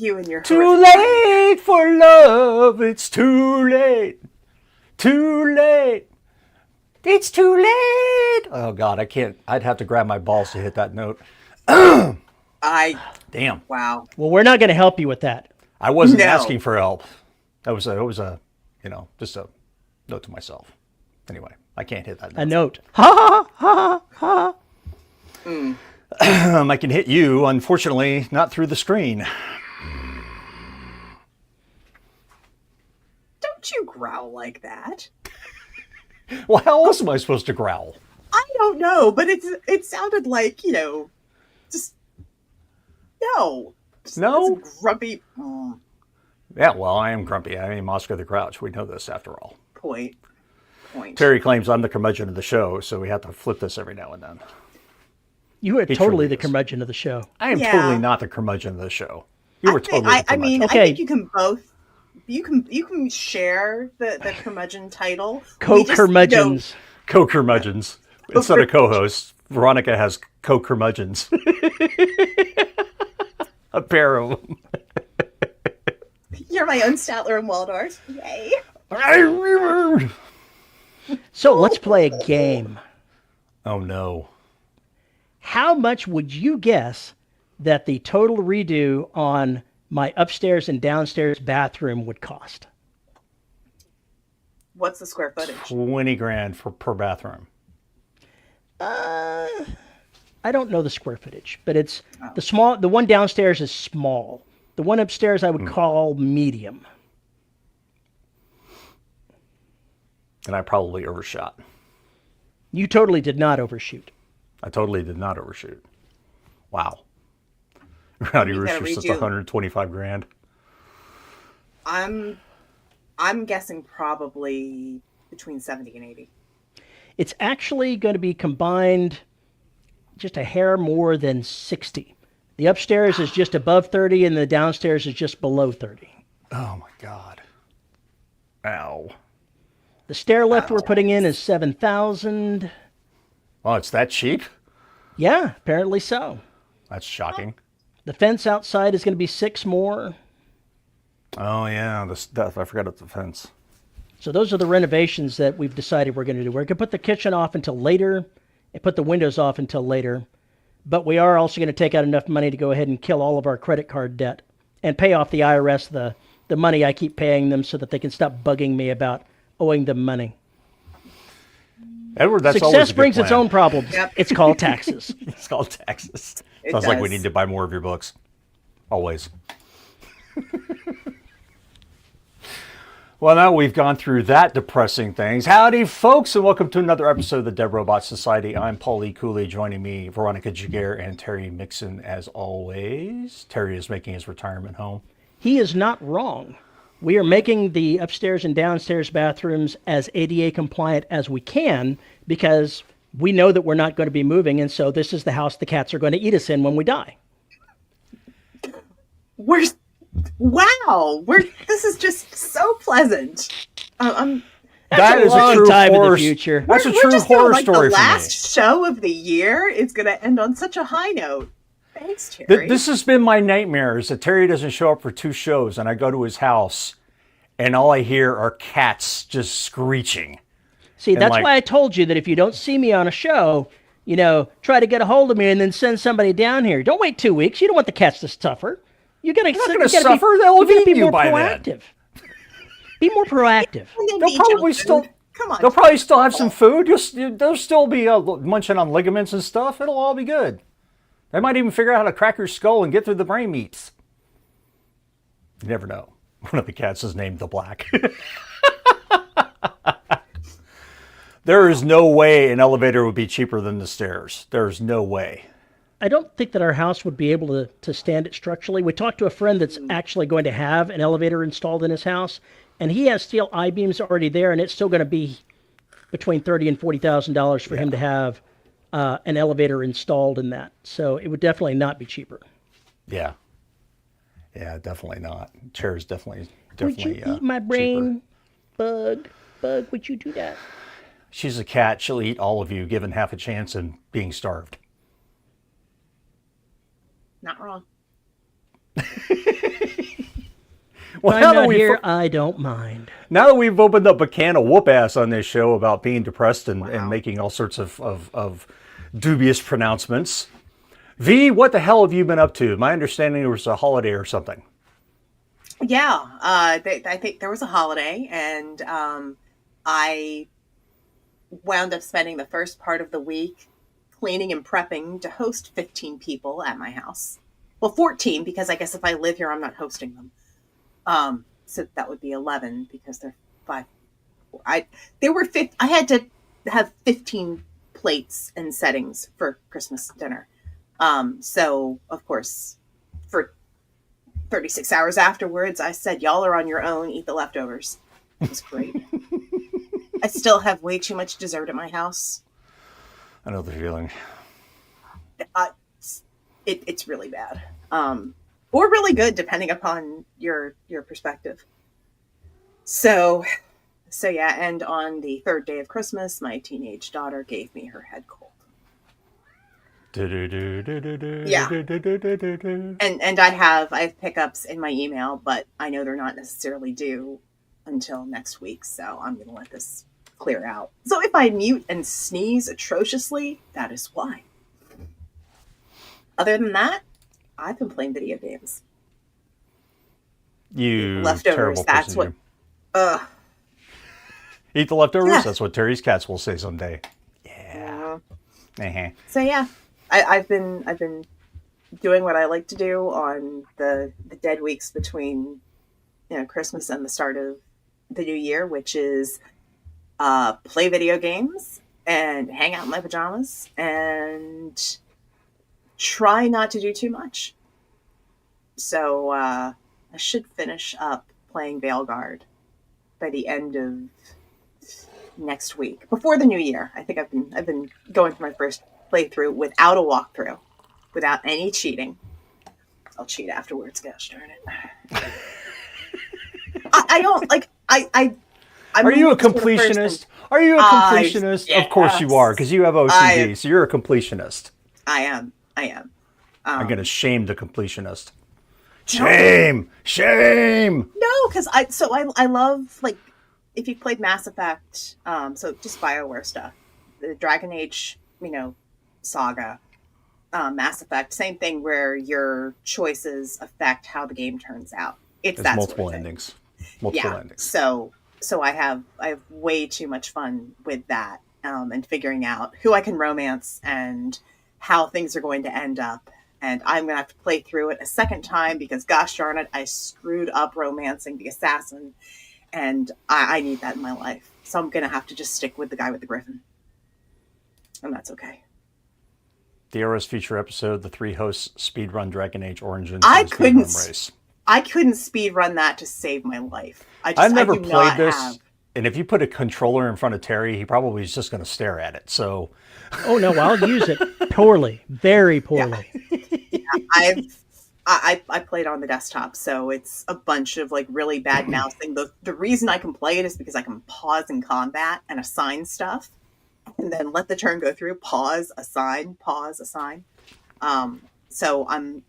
You and your Too late for love. It's too late. Too late. It's too late. Oh God, I can't. I'd have to grab my balls to hit that note. Damn. Wow. Well, we're not going to help you with that. I wasn't asking for help. It was a, just a note to myself. Anyway, I can't hit that note. A note. Ha ha ha ha. I can hit you, unfortunately, not through the screen. Don't you growl like that. Well, how else am I supposed to growl? I don't know, but it sounded like, just no. No? Grumpy. Yeah, well, I am grumpy. I am Oscar the Grouch. We know this after all. Point. Terry claims I'm the curmudgeon of the show, so we have to flip this every now and then. You are totally the curmudgeon of the show. I am totally not the curmudgeon of the show. You were totally the curmudgeon. I think you can both. You can share the curmudgeon title. Co-curmudgeons. Co-curmudgeons. Instead of co-hosts, Veronica has co-curmudgeons. A pair of them. You're my own Statler and Waldorf. Yay. So let's play a game. Oh no. How much would you guess that the total redo on my upstairs and downstairs bathroom would cost? What's the square footage? 20 grand per bathroom. I don't know the square footage, but it's the one downstairs is small. The one upstairs I would call medium. And I probably overshot. You totally did not overshoot. I totally did not overshoot. Wow. Rowdy Rooster's just 125 grand. I'm guessing probably between 70 and 80. It's actually going to be combined just a hair more than 60. The upstairs is just above 30 and the downstairs is just below 30. Oh my God. Ow. The stair lift we're putting in is $7,000. Oh, it's that cheap? Yeah, apparently so. That's shocking. The fence outside is going to be $6,000 more. Oh yeah, the stuff. I forgot about the fence. So those are the renovations that we've decided we're going to do. We're going to put the kitchen off until later and put the windows off until later. But we are also going to take out enough money to go ahead and kill all of our credit card debt and pay off the IRS the money I keep paying them so that they can stop bugging me about owing them money. Edward, that's Success always a good brings plan. its own problems. Yep. It's called taxes. It's called taxes. It Sounds like we does. need to buy more of your books. Always. Well, now we've gone through that depressing things. Howdy, folks, and welcome to another episode of the Dead Robot Society. I'm Paul E. Cooley. Joining me, Veronica Jaguar and Terry Mixon, as always. Terry is making his retirement home. He is not wrong. We are making the upstairs and downstairs bathrooms as ADA compliant as we can because we know that we're not going to be moving, and so this is the house the cats are going to eat us in when we die. This is just so pleasant. That is a true horror future. That's a true horror story for me. The last show of the year is going to end on such a high note. Thanks, Terry. This has been my nightmare, is that Terry doesn't show up for 2 shows, and I go to his house, and all I hear are cats just screeching. See, that's why I told you that if you don't see me on a show, try to get a hold of me and then send somebody down here. Don't wait 2 weeks. You don't want the cats to suffer. They're not going to suffer. They'll have eaten you by proactive. Be more proactive. They'll probably still. Come on. They'll probably still have some food. They'll still be munching on ligaments and stuff. It'll all be good. They might even figure out how to crack your skull and get through the brain meats. You never know. One of the cats is named the Black. There is no way an elevator would be cheaper than the stairs. There's no way. I don't think that our house would be able to stand it structurally. We talked to a friend that's actually going to have an elevator installed in his house, and he has steel I-beams already there, and it's still going to be between $30,000 and $40,000 for him to have an elevator installed in that. So it would definitely not be cheaper. Yeah. Yeah, definitely not. Chairs definitely Would you eat my brain, cheaper. Bug, would you do that? She's a cat. She'll eat all of you, given half a chance and being starved. Not wrong. Well, I'm not here, I don't mind. Now that we've opened up a can of whoop ass on this show about being depressed and making all sorts of dubious pronouncements, V, what the hell have you been up to? My understanding there was a holiday or something. Yeah, I think there was a holiday, and I wound up spending the first part of the week cleaning and prepping to host 15 people at my house. Well, 14, because I guess if I live here, I'm not hosting them. So that would be 11 because they're 5. I had to have 15 plates and settings for Christmas dinner. So of course, for 36 hours afterwards, I said, y'all are on your own, eat the leftovers. It was great. I still have way too much dessert at my house. I know the feeling. It's really bad. Or really good, depending upon your perspective. So yeah, and on the third day of Christmas, my teenage daughter gave me her head cold. Yeah. And I have pickups in my email, but I know they're not necessarily due until next week, so I'm going to let this clear out. So if I mute and sneeze atrociously, that is why. Other than that, I've been playing video games. You leftovers, that's what... Eat the leftovers? Yeah. That's what Terry's cats will say someday. Yeah. Uh-huh. So yeah, I've been doing what I like to do on the dead weeks between Christmas and the start of the new year, which is play video games and hang out in my pajamas and try not to do too much. So I should finish up playing Veilguard by the end of next week, before the new year. I think I've been going for my first playthrough without a walkthrough, without any cheating. I'll cheat afterwards. Gosh darn it! I don't like. Are you a completionist? Are you a completionist? Yes. Of course you are, because you have OCD, so you're a completionist. I am. I'm going to shame the completionist. Shame! No, because I love, like, if you've played Mass Effect, so just BioWare stuff, the Dragon Age, saga, Mass Effect, same thing where your choices affect how the game turns out. It's that multiple sort of endings. Endings. So I have way too much fun with that, and figuring out who I can romance and how things are going to end up. And I'm going to have to play through it a second time because, gosh darn it, I screwed up romancing the assassin. And I need that in my life. So I'm going to have to just stick with the guy with the griffin. And that's okay. DRS feature episode, the 3 hosts speedrun Dragon Age Origins. I couldn't speedrun that to save my life. I've never played this. And if you put a controller in front of Terry, he probably is just going to stare at it. So... Oh, no, I'll use it poorly. Very poorly. Yeah, I played on the desktop, so it's a bunch of like really bad mousing. The reason I can play it is because I can pause in combat and assign stuff, and then let the turn go through, pause, assign. So I'm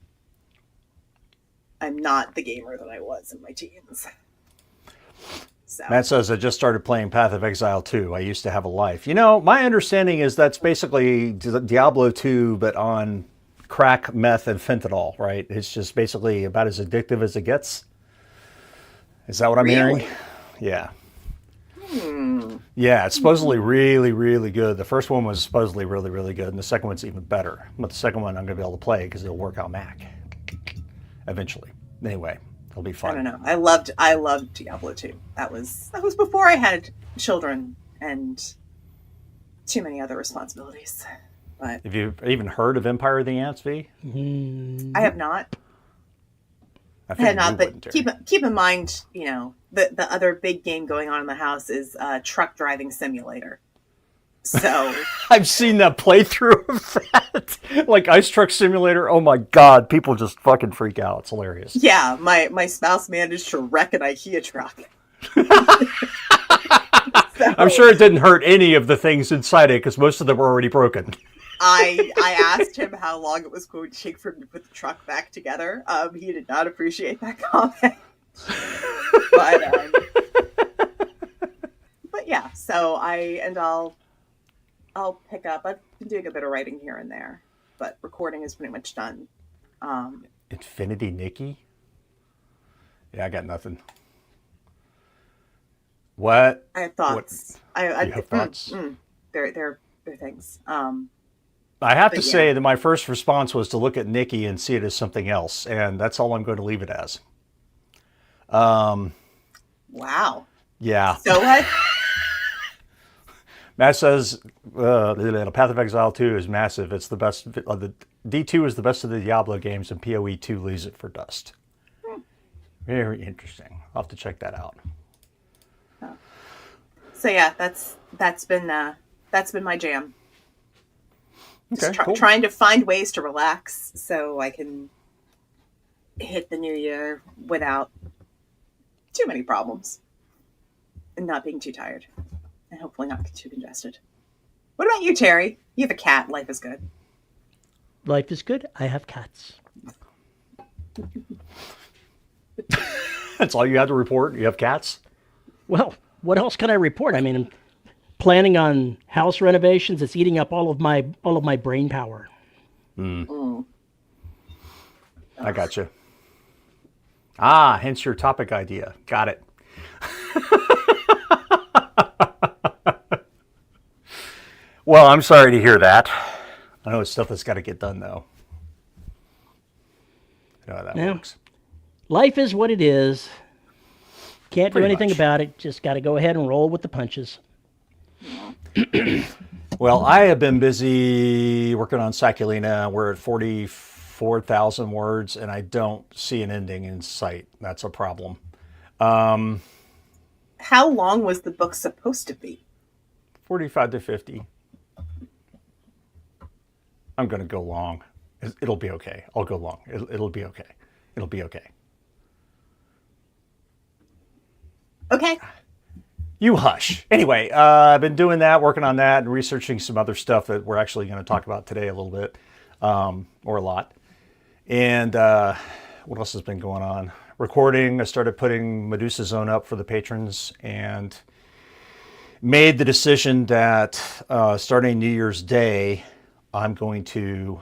not the gamer that I was in my teens. So. Matt says, I just started playing Path of Exile 2. I used to have a life. My understanding is that's basically Diablo 2, but on crack, meth, and fentanyl, right? It's just basically about as addictive as it gets. Is that what I'm hearing? Yeah. Yeah, it's supposedly really, really good. The first one was supposedly really, really good, and the second one's even better. But the second one I'm going to be able to play because it'll work on Mac eventually. Anyway. It'll be fun. I don't know. I loved Diablo 2. That was before I had children and too many other responsibilities. But have you even heard of Empire of the Ants, V? I have not. I have not. But keep in mind, the other big game going on in the house is Truck Driving Simulator. So I've seen that playthrough of that, like Ice Truck Simulator. Oh my god, people just fucking freak out. It's hilarious. Yeah, my spouse managed to wreck an IKEA truck. I'm sure it didn't hurt any of the things inside it because most of them were already broken. I asked him how long it was going to take for him to put the truck back together. He did not appreciate that comment. But yeah, so I'll pick up. I've been doing a bit of writing here and there, but recording is pretty much done. Infinity Nikki? Yeah, I got nothing. What? I have thoughts. You have thoughts? They're things. I have to say that my first response was to look at Nikki and see it as something else, and that's all I'm going to leave it as. Wow. Yeah. So what? Matt says Path of Exile 2 is massive. It's the best. The D2 is the best of the Diablo games, and PoE 2 leaves it for dust. Very interesting. I'll have to check that out. Oh. So yeah, that's been my jam. Just Okay, cool. Trying to find ways to relax so I can hit the new year without too many problems and not being too tired and hopefully not too congested. What about you, Terry? You have a cat. Life is good. Life is good. I have cats. That's all you have to report? You have cats? Well, what else can I report? I mean, I'm planning on house renovations. It's eating up all of my brain power. I got you. Hence your topic idea. Got it. Well, I'm sorry to hear that. I know it's stuff that's got to get done, though. You know how that works. Life is what it is. Can't do anything much. about it. Just got to go ahead and roll with the punches. Well, I have been busy working on Saculina. We're at 44,000 words, and I don't see an ending in sight. That's a problem. How long was the book supposed to be? 45 to 50. I'm going to go long. It'll be okay. I'll go long. It'll be okay. It'll be okay. Okay. You hush. Anyway, I've been doing that, working on that, and researching some other stuff that we're actually going to talk about today a little bit, or a lot. And what else has been going on? Recording. I started putting Medusa Zone up for the patrons and made the decision that starting New Year's Day, I'm going to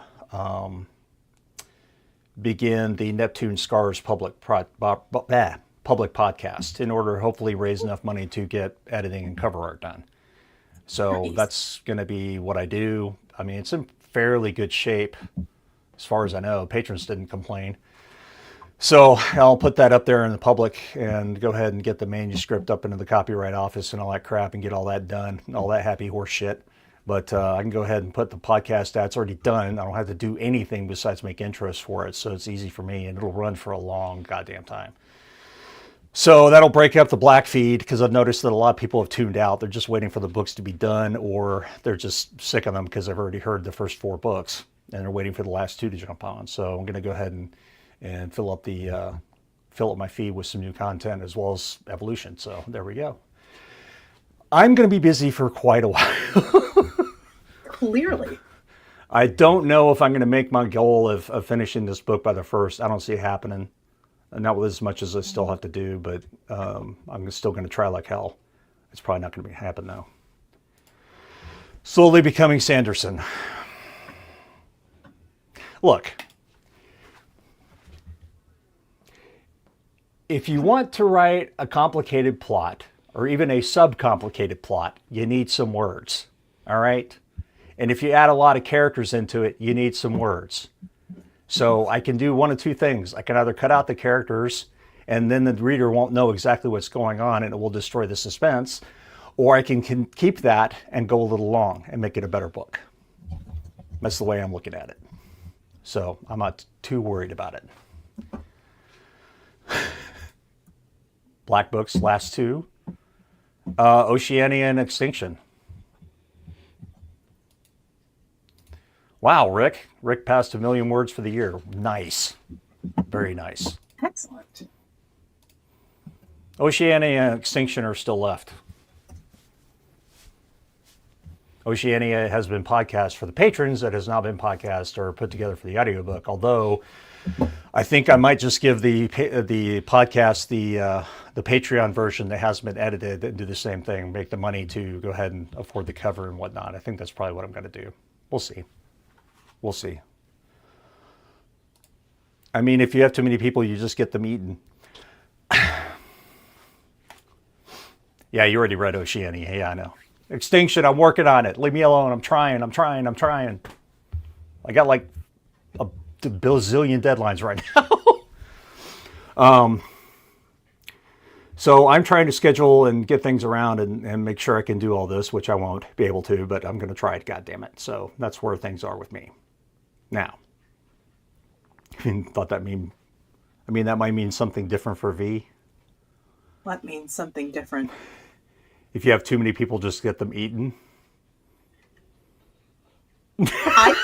begin the Neptune Scars public podcast in order to hopefully raise enough money to get editing and cover art done. So nice. That's going to be what I do. I mean, it's in fairly good shape as far as I know. Patrons didn't complain. So I'll put that up there in the public and go ahead and get the manuscript up into the copyright office and all that crap and get all that done, all that happy horse shit. But I can go ahead and put the podcast out. It's already done. I don't have to do anything besides make intros for it. So it's easy for me and it'll run for a long goddamn time. So that'll break up the black feed because I've noticed that a lot of people have tuned out. They're just waiting for the books to be done or they're just sick of them because they've already heard the first 4 books and they're waiting for the last 2 to jump on. So I'm going to go ahead and fill up my feed with some new content as well as evolution. So there we go. I'm going to be busy for quite a while. Clearly. I don't know if I'm going to make my goal of finishing this book by the 1st. I don't see it happening. Not with as much as I still have to do, but I'm still going to try like hell. It's probably not going to happen though. Slowly becoming Sanderson. Look. If you want to write a complicated plot, or even a subcomplicated plot, you need some words, all right? And if you add a lot of characters into it, you need some words. So I can do one of 2 things. I can either cut out the characters, and then the reader won't know exactly what's going on, and it will destroy the suspense, or I can keep that and go a little long and make it a better book. That's the way I'm looking at it. So I'm not too worried about it. Black Book's last 2. Oceania and Extinction. Wow, Rick. Rick passed 1 million words for the year. Nice. Very nice. Excellent. Oceania and Extinction are still left. Oceania has been podcast for the patrons. It has not been podcast or put together for the audiobook. Although I think I might just give the podcast the Patreon version that hasn't been edited and do the same thing, make the money to go ahead and afford the cover and whatnot. I think that's probably what I'm going to do. We'll see. We'll see. I mean, if you have too many people, you just get them eaten. Yeah, you already read Oceania. Yeah, I know. Extinction, I'm working on it. Leave me alone. I'm trying. I got like a bazillion deadlines right now. So I'm trying to schedule and get things around and make sure I can do all this, which I won't be able to, but I'm going to try it, goddammit. So that's where things are with me. Now, that might mean something different for V. What means something different? If you have too many people, just get them eaten. I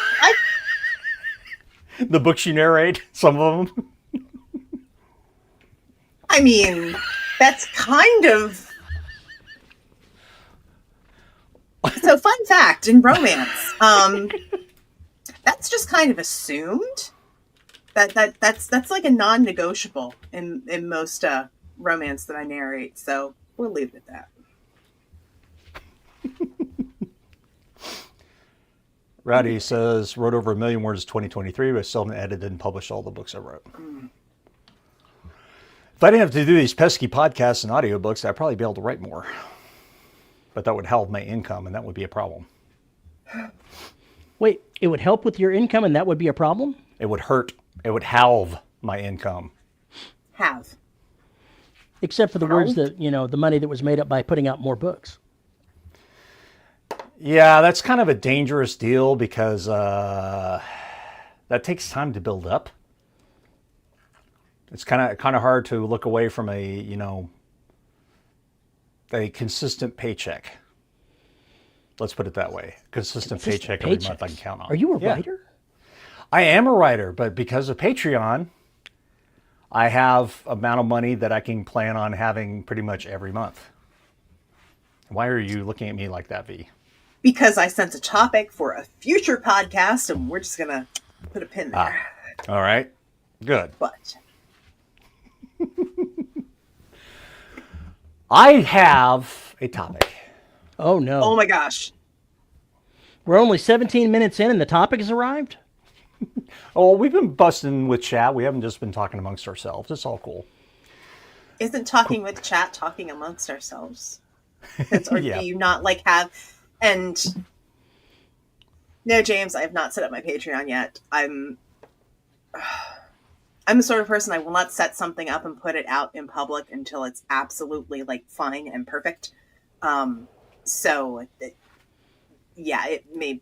The books you narrate, some of them. I mean, that's kind of... So, fun fact, in romance, that's just kind of assumed. That's like a non-negotiable in most romance that I narrate, so we'll leave it at that. Rowdy says, wrote over 1 million words in 2023, but still haven't edited and published all the books I wrote. If I didn't have to do these pesky podcasts and audiobooks, I'd probably be able to write more. But that would help my income, and that would be a problem. Wait, it would help with your income, and that would be a problem? It would hurt. It would halve my income. Have. Except for the words that, the money that was made up by putting out more books. Yeah, that's kind of a dangerous deal because that takes time to build up. It's kind of hard to look away from a consistent paycheck. Let's put it that way. Consistent paycheck every month I can count on. Are you a writer? I am a writer, but because of Patreon, I have amount of money that I can plan on having pretty much every month. Why are you looking at me like that, V? Because I sent a topic for a future podcast, and we're just going to put a pin there. All right. Good. But I have a topic. Oh, no. oh my gosh. We're only 17 minutes in and the topic has arrived? Oh, we've been busting with chat. We haven't just been talking amongst ourselves. It's all cool. Isn't talking with chat talking amongst ourselves? Or Yeah. do you not have... And no, James, I have not set up my Patreon yet. I'm the sort of person I will not set something up and put it out in public until it's absolutely fine and perfect. It may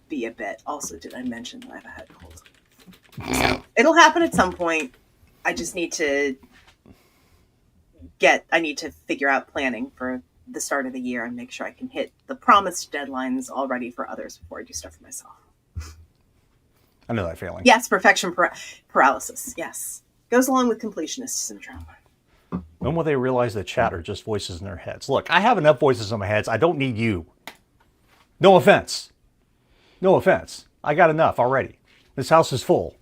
be a bit. Also, did I mention that I have a head cold? So it'll happen at some point. I just need to figure out planning for the start of the year and make sure I can hit the promised deadlines already for others before I do stuff for myself. I know that feeling. Yes, perfection paralysis. Yes. Goes along with completionist syndrome. When will they realize that chat are just voices in their heads? Look, I have enough voices in my heads. I don't need you. No offense. No offense. I got enough already. This house is full.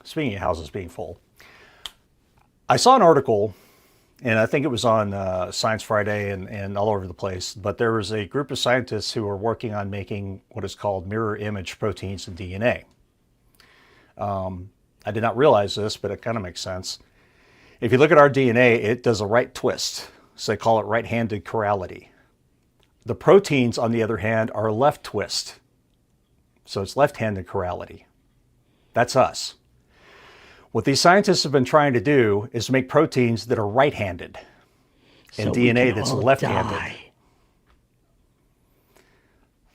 Speaking of houses being full, I saw an article, and I think it was on Science Friday and all over the place, but there was a group of scientists who are working on making what is called mirror image proteins in DNA. I did not realize this, but it kind of makes sense. If you look at our DNA, it does a right twist. So they call it right-handed chirality. The proteins, on the other hand, are left twist. So it's left-handed chirality. That's us. What these scientists have been trying to do is make proteins that are right-handed and DNA that's left-handed.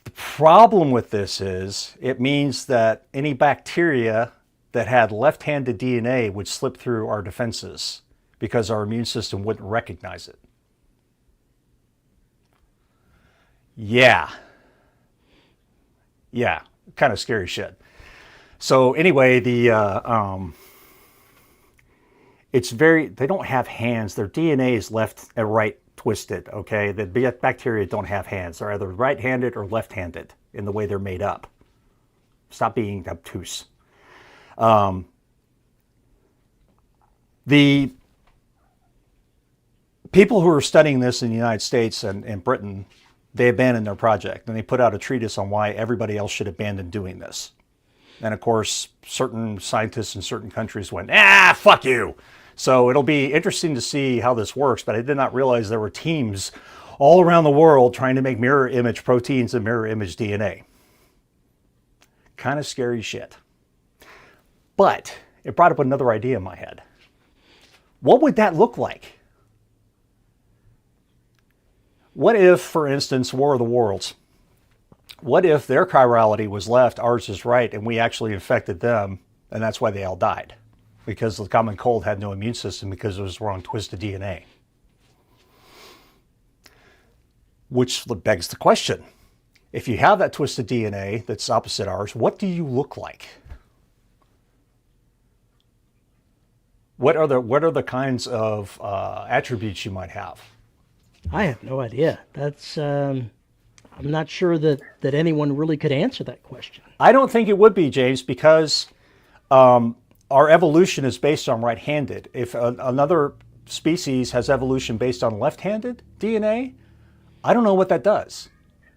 The problem with this is it means that any bacteria that had left-handed DNA would slip through our defenses because our immune system wouldn't recognize it. Yeah, kind of scary shit. So anyway, they don't have hands. Their DNA is left and right twisted, okay? The bacteria don't have hands. They're either right-handed or left-handed in the way they're made up. Stop being obtuse. The people who are studying this in the United States and Britain, they abandoned their project, and they put out a treatise on why everybody else should abandon doing this. And of course, certain scientists in certain countries went, fuck you. So it'll be interesting to see how this works, but I did not realize there were teams all around the world trying to make mirror image proteins and mirror image DNA. Kind of scary shit. But it brought up another idea in my head. What would that look like? What if, for instance, War of the Worlds, what if their chirality was left, ours is right, and we actually infected them, and that's why they all died? Because the common cold had no immune system because it was the wrong twist of DNA. Which begs the question, if you have that twist of DNA that's opposite ours, what do you look like? What are the kinds of attributes you might have? I have no idea. That's I'm not sure that anyone really could answer that question. I don't think it would be, James, because our evolution is based on right-handed. If another species has evolution based on left-handed DNA, I don't know what that does.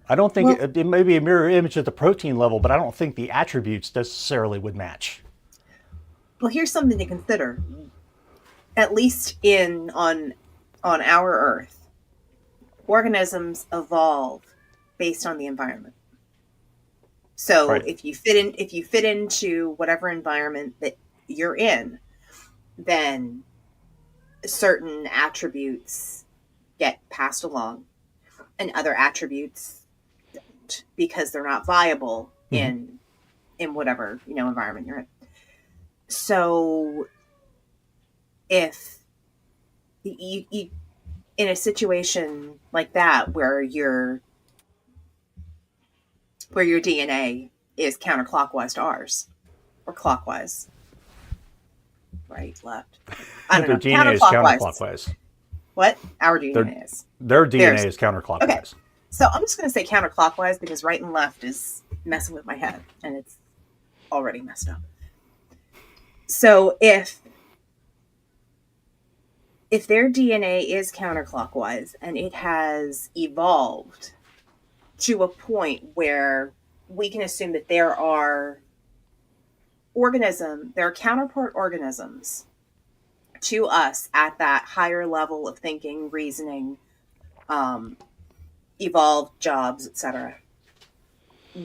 I don't think it may be a mirror image at the protein level, but I don't think the attributes necessarily would match. Well, here's something to consider. At least on our Earth, organisms evolve based on the environment. So Right. if you fit into whatever environment that you're in, then certain attributes get passed along, and other attributes don't, because they're not viable in whatever environment you're in. So if you in a situation like that where your DNA is counterclockwise to ours, or clockwise, right, left, I don't Their know, DNA is counterclockwise. What? Our DNA is. Their DNA is counterclockwise. Okay. So I'm just going to say counterclockwise because right and left is messing with my head, and it's already messed up. So if their DNA is counterclockwise and it has evolved to a point where we can assume that there are counterpart organisms to us at that higher level of thinking, reasoning, evolved jobs, etc.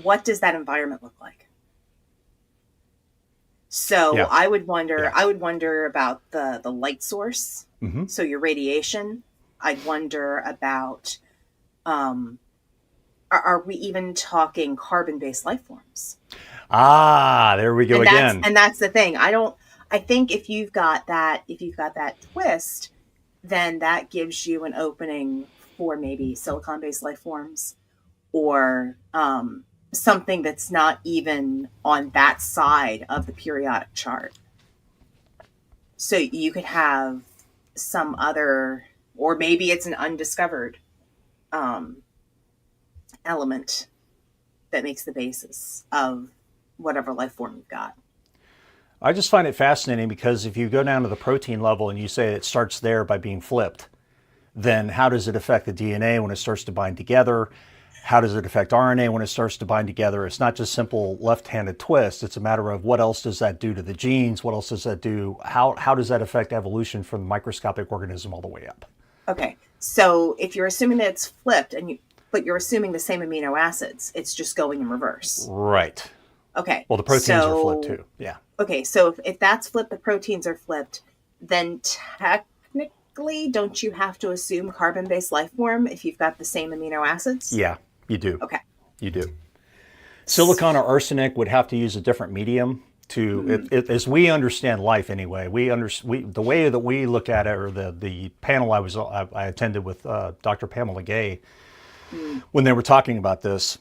What does that environment look like? So Yeah. I would wonder about the light source. Mm-hmm. So your radiation. I'd wonder about, are we even talking carbon-based life forms? There we go again. And that's the thing. I think if you've got that twist, then that gives you an opening for maybe silicon-based life forms, or something that's not even on that side of the periodic chart. So you could have some other, or maybe it's an undiscovered element that makes the basis of whatever life form you've got. I just find it fascinating because if you go down to the protein level and you say it starts there by being flipped, then how does it affect the DNA when it starts to bind together? How does it affect RNA when it starts to bind together? It's not just simple left-handed twist. It's a matter of what else does that do to the genes? What else does that do? How does that affect evolution from the microscopic organism all the way up? Okay, so if you're assuming that it's flipped, but you're assuming the same amino acids, it's just going in reverse. Right. Okay. Well, the proteins are flipped too. Yeah. Okay, so if that's flipped, the proteins are flipped, then technically, don't you have to assume carbon-based life form if you've got the same amino acids? Yeah, you do. Okay. You do. Silicon or arsenic would have to use a different medium to, as we understand life anyway. The way that we look at it, or the panel I attended with Dr. Pamela Gay, when they were talking about this,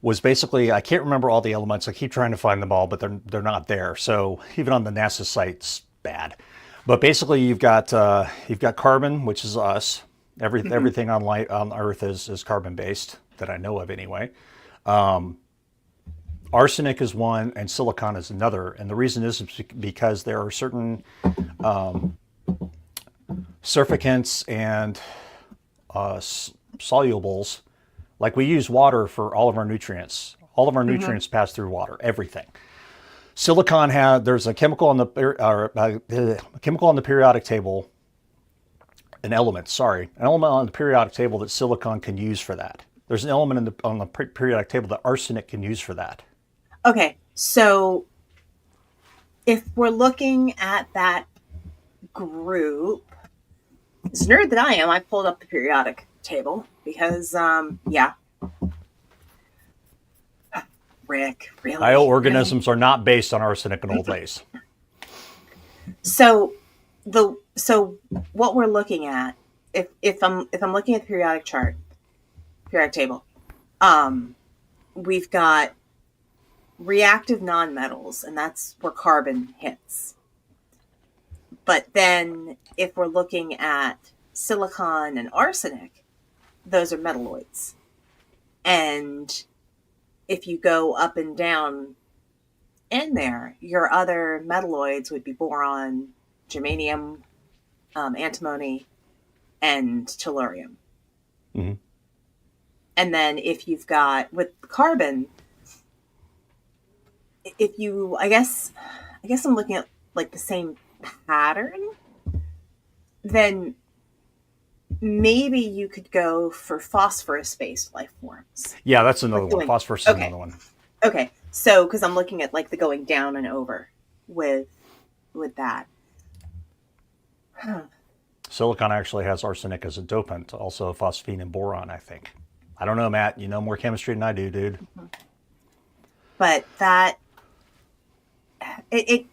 was basically, I can't remember all the elements. I keep trying to find them all, but they're not there. So even on the NASA site, it's bad. But basically, you've got carbon, which is us. Everything on Earth is carbon based that I know of anyway. Arsenic is one, and silicon is another. And the reason is because there are certain surfactants and solubles. Like we use water for all of our nutrients. All of our nutrients pass through water, everything. Silicon there's a chemical on the periodic table, an element on the periodic table that silicon can use for that. There's an element on the periodic table that arsenic can use for that. Okay, so if we're looking at that group, as nerd that I am, I pulled up the periodic table because, Rick, really? Bioorganisms are not based on arsenic and old lace. So what we're looking at, if I'm looking at the periodic table, we've got reactive nonmetals, and that's where carbon hits. But then if we're looking at silicon and arsenic, those are metalloids. And if you go up and down in there, your other metalloids would be boron, germanium, antimony, and tellurium. Mm-hmm. And then if you've got, with carbon, I guess I'm looking at like the same pattern, then maybe you could go for phosphorus-based life forms. Yeah, that's another one. Phosphorus is another one. Okay, so because I'm looking at like the going down and over with that. Silicon actually has arsenic as a dopant, also phosphine and boron, I think. I don't know, Matt. You know more chemistry than I do, dude. But that it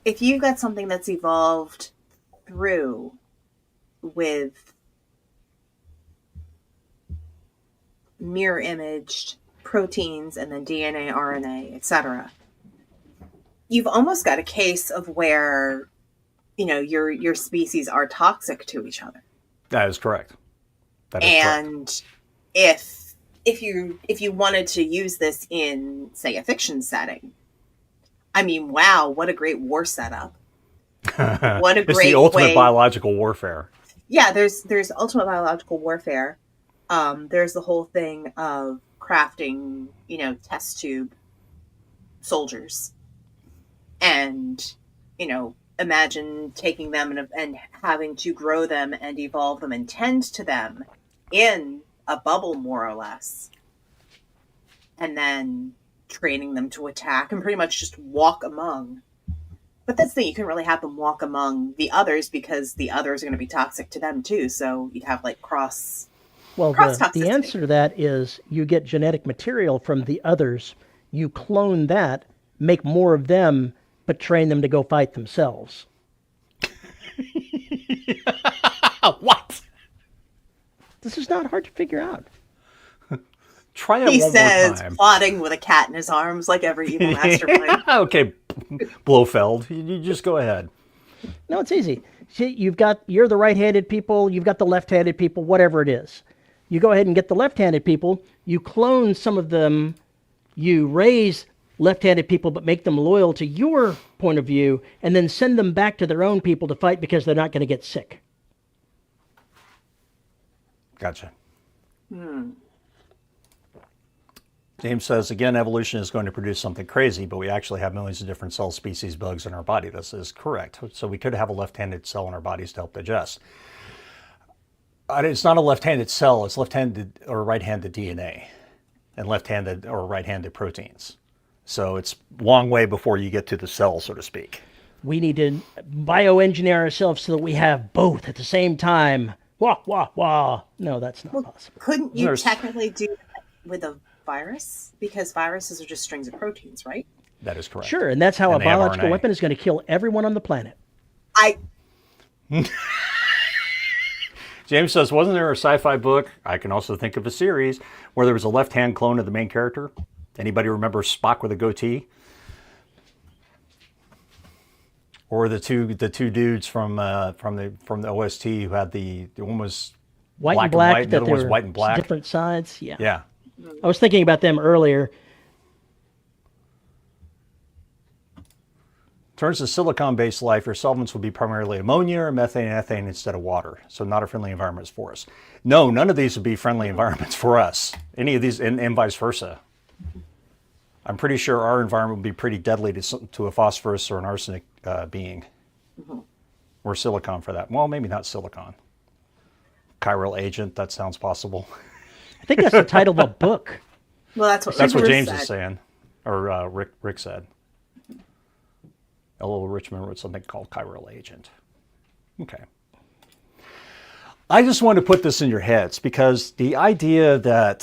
if you've got something that's evolved through with mirror imaged proteins and then DNA, RNA, etc., you've almost got a case of where, your species are toxic to each other. That is correct. Correct. If you wanted to use this in, say, a fiction setting, I mean, wow, what a great war setup. What a great It's the ultimate biological warfare. Yeah, there's ultimate biological warfare. There's the whole thing of crafting, test tube soldiers. And, imagine taking them and having to grow them and evolve them and tend to them in a bubble, more or less. And then training them to attack and pretty much just walk among. But that's the thing, you couldn't really have them walk among the others because the others are going to be toxic to them too. So you'd have like cross. Well, the answer to that is you get genetic material from the others, you clone that, make more of them, but train them to go fight themselves. What? This is not hard to figure out. Try that one more time. He says, plotting with a cat in his arms like every evil mastermind. Okay, Blofeld, you just go ahead. No, it's easy. See, you're the right-handed people, you've got the left-handed people, whatever it is. You go ahead and get the left-handed people, you clone some of them, you raise left-handed people but make them loyal to your point of view, and then send them back to their own people to fight because they're not going to get sick. Gotcha. James says, again, evolution is going to produce something crazy, but we actually have millions of different cell species, bugs in our body. This is correct. So we could have a left-handed cell in our bodies to help digest. It's not a left-handed cell. It's left-handed or right-handed DNA and left-handed or right-handed proteins. So it's a long way before you get to the cell, so to speak. We need to bioengineer ourselves so that we have both at the same time. Wah, wah, wah. No, that's not possible. Couldn't you technically do that with a virus? Because viruses are just strings of proteins, right? That is correct. Sure, and that's how a biological weapon is going to kill everyone on the planet. James says, wasn't there a sci-fi book, I can also think of a series, where there was a left-hand clone of the main character? Anybody remember Spock with a goatee? Or the two dudes from the OST who had the one was White and black black, and white. The that other they one's were white and black. different sides. Yeah. Yeah. I was thinking about them earlier. In terms of silicon-based life, your solvents would be primarily ammonia or methane and ethane instead of water. So not a friendly environment for us. No, none of these would be friendly environments for us. Any of these, and vice versa. I'm pretty sure our environment would be pretty deadly to a phosphorus or an arsenic being. Or silicon for that. Well, maybe not silicon. Chiral agent, that sounds possible. I think that's the title of a book. Well, That's what James said. is saying, or Rick said. L.O. Richmond wrote something called chiral agent. Okay. I just want to put this in your heads because the idea that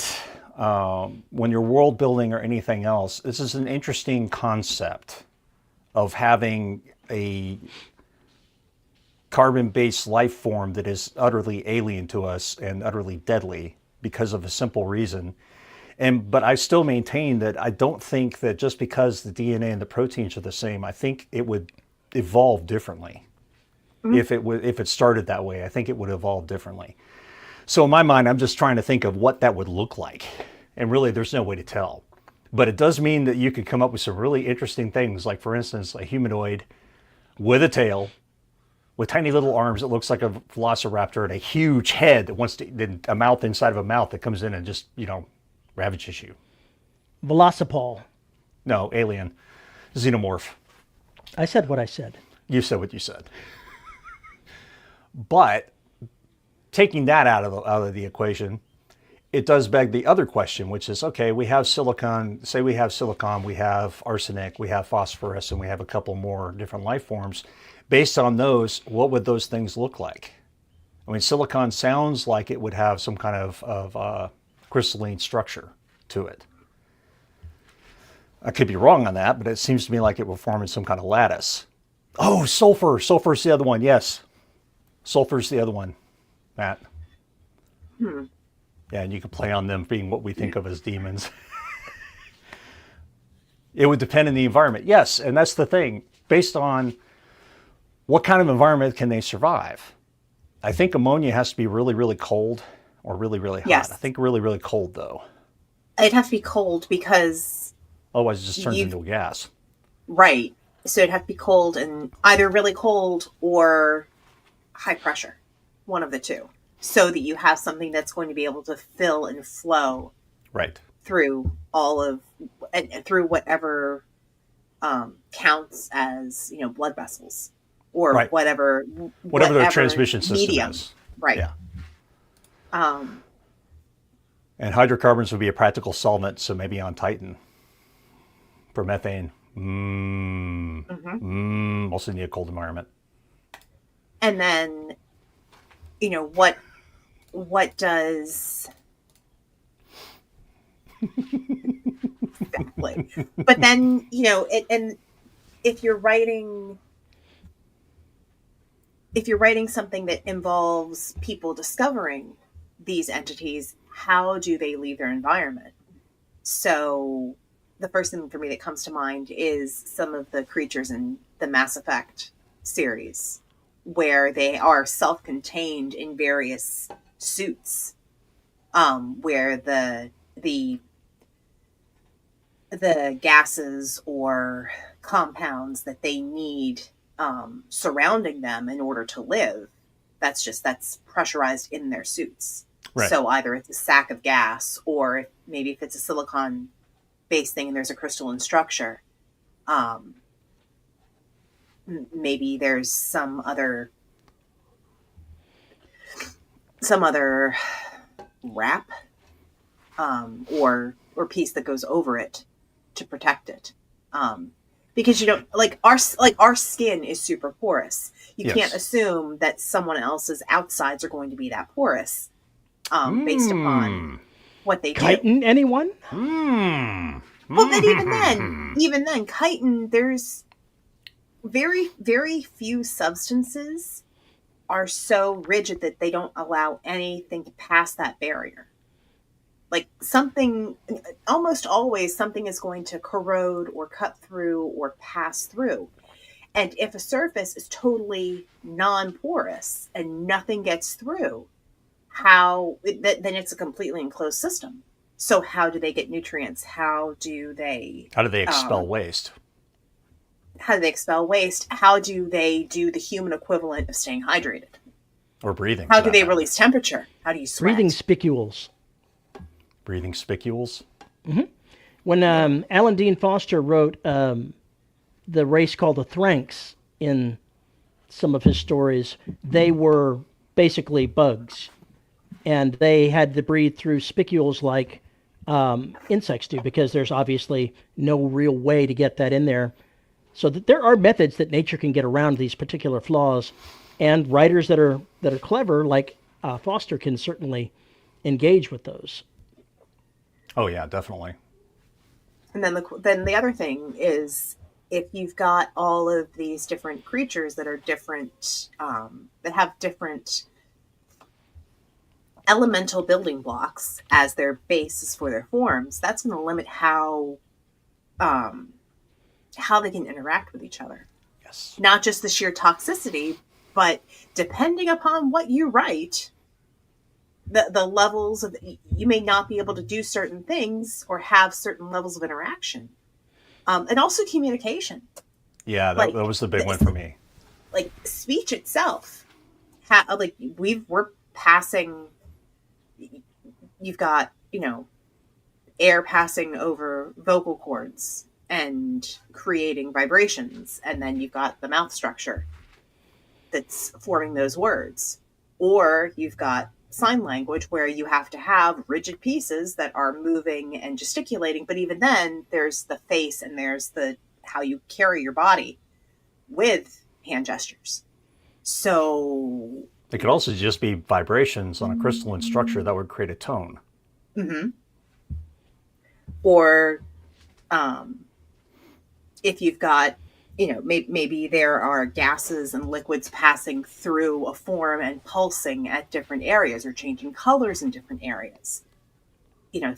when you're world building or anything else, this is an interesting concept of having a carbon-based life form that is utterly alien to us and utterly deadly because of a simple reason. But I still maintain that I don't think that just because the DNA and the proteins are the same, I think it would evolve differently. If it started that way, I think it would evolve differently. So in my mind, I'm just trying to think of what that would look like. And really, there's no way to tell. But it does mean that you could come up with some really interesting things, like, for instance, a humanoid with a tail, with tiny little arms that looks like a velociraptor, and a huge head that wants to, a mouth inside of a mouth that comes in and just, ravages you. Velocipol. No, alien. Xenomorph. I said what I said. You said what you said. But taking that out of the equation, it does beg the other question, which is, okay, we have silicon, say we have silicon, we have arsenic, we have phosphorus, and we have a couple more different life forms. Based on those, what would those things look like? I mean, silicon sounds like it would have some kind of crystalline structure to it. I could be wrong on that, but it seems to me like it will form in some kind of lattice. Oh, sulfur. Sulfur's the other one. Yes. Sulfur's the other one, Matt. Yeah, and you can play on them being what we think of as demons. It would depend on the environment. Yes, and that's the thing. Based on what kind of environment can they survive? I think ammonia has to be really, really cold or really, really hot. Yes. I think really, really cold, though. It'd have to be cold because... Otherwise, it just turns into a gas. Right. So it'd have to be cold and either really cold or high pressure. One of the two. So that you have something that's going to be able to fill and flow right through all of... and through whatever counts as, blood vessels. Or right. whatever their transmission system medium. is. Right. Yeah. And hydrocarbons would be a practical solvent, so maybe on Titan for methane. Also need a cold environment. And then, what does exactly? But then, and if you're writing something that involves people discovering these entities, how do they leave their environment? So the first thing for me that comes to mind is some of the creatures in the Mass Effect series, where they are self-contained in various suits, where the gases or compounds that they need surrounding them in order to live, that's pressurized in their suits. Right. So either it's a sack of gas, or maybe if it's a silicon-based thing and there's a crystalline structure, maybe there's some other wrap or piece that goes over it to protect it. Because our skin is super porous. You Yes. can't assume that someone else's outsides are going to be that porous, based upon what they do. Chitin, anyone? Well, then even then, chitin, there's very, very few substances are so rigid that they don't allow anything to pass that barrier. Like almost always something is going to corrode or cut through or pass through. And if a surface is totally non-porous and nothing gets through, then it's a completely enclosed system. So how do they get nutrients? How do they expel waste? How do they expel waste? How do they do the human equivalent of staying hydrated? Or breathing. How do they release temperature? How do you sweat? Breathing spicules. Breathing spicules? Mm-hmm. When Alan Dean Foster wrote the race called the Thranks in some of his stories, they were basically bugs. And they had to breathe through spicules like insects do, because there's obviously no real way to get that in there. So that there are methods that nature can get around these particular flaws, and writers that are clever, like Foster, can certainly engage with those. Oh yeah, definitely. And then the other thing is, if you've got all of these different creatures that are different, that have different elemental building blocks as their basis for their forms, that's going to limit how they can interact with each other. Yes. Not just the sheer toxicity, but depending upon what you write, the levels of, you may not be able to do certain things or have certain levels of interaction. And also communication. Yeah, that was the big one for me. Like speech itself, we're passing. You've got, air passing over vocal cords and creating vibrations, and then you've got the mouth structure that's forming those words. Or you've got sign language where you have to have rigid pieces that are moving and gesticulating, but even then there's the face and there's how you carry your body with hand gestures. So it could also just be vibrations on a crystalline structure that would create a tone. Mm-hmm. Or if you've got, maybe there are gases and liquids passing through a form and pulsing at different areas or changing colors in different areas.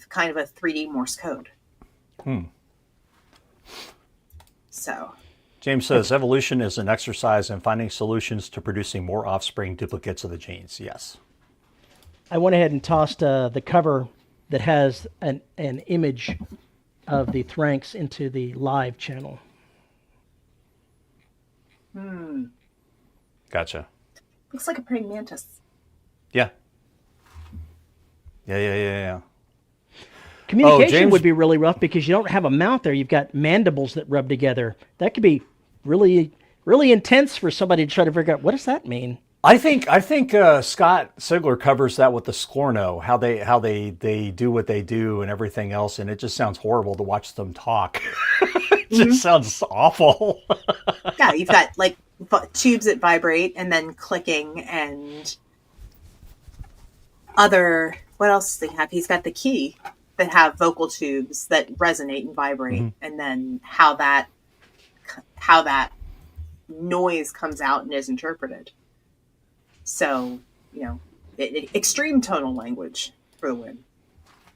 Kind of a 3D Morse code. So James says, evolution is an exercise in finding solutions to producing more offspring duplicates of the genes. Yes. I went ahead and tossed the cover that has an image of the Thranks into the live channel. Gotcha. Looks like a praying mantis. Yeah. Yeah. Communication would be really rough because you don't have a mouth there. You've got mandibles that rub together. That could be really, really intense for somebody to try to figure out, what does that mean? I think Scott Sigler covers that with the Scorno, how they do what they do and everything else, and it just sounds horrible to watch them talk. It just sounds awful. Yeah, you've got like tubes that vibrate and then clicking and other. What else does he have? He's got the key that have vocal tubes that resonate and vibrate, and then how that noise comes out and is interpreted. So, extreme tonal language for the win.